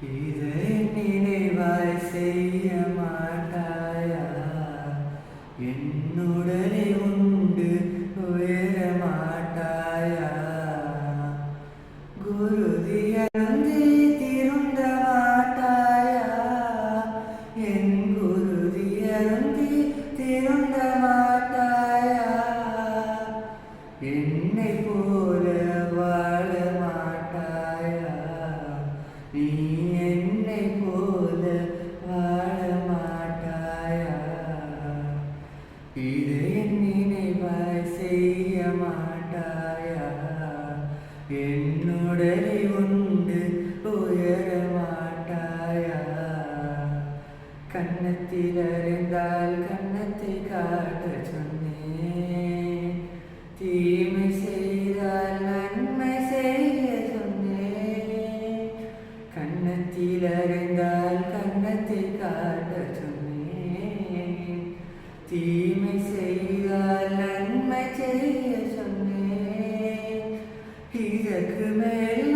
இதை நினைவாய் செய்ய மாட்டாயா? என்னுடனே உண்டு உயர மாட்டாயா? குருதியருந்தி திருந்த மாட்டாயா? என் குருதியருந்தி திருந்த மாட்டாயா? என்னை போல வாழ மாட்டாயா? நீ என்னை போல வாழ மாட்டாயா? இதை நினைவாய் செய்ய மாட்டாயா? என்னுடனே உண்டு உயர மாட்டாயா? கன்னத்தில் அறிந்தால் கன்னத்தை காட்ட சொன்னேன், தீமை செய்தால் நன்மை செய்ய சொன்னேன். கன்னத்தில் அறிந்தால் கன்னத்தை காட்ட சொன்னேன், தீமை செய்தால் நன்மை செய்ய சொன்னேன். இதற்கு மேல்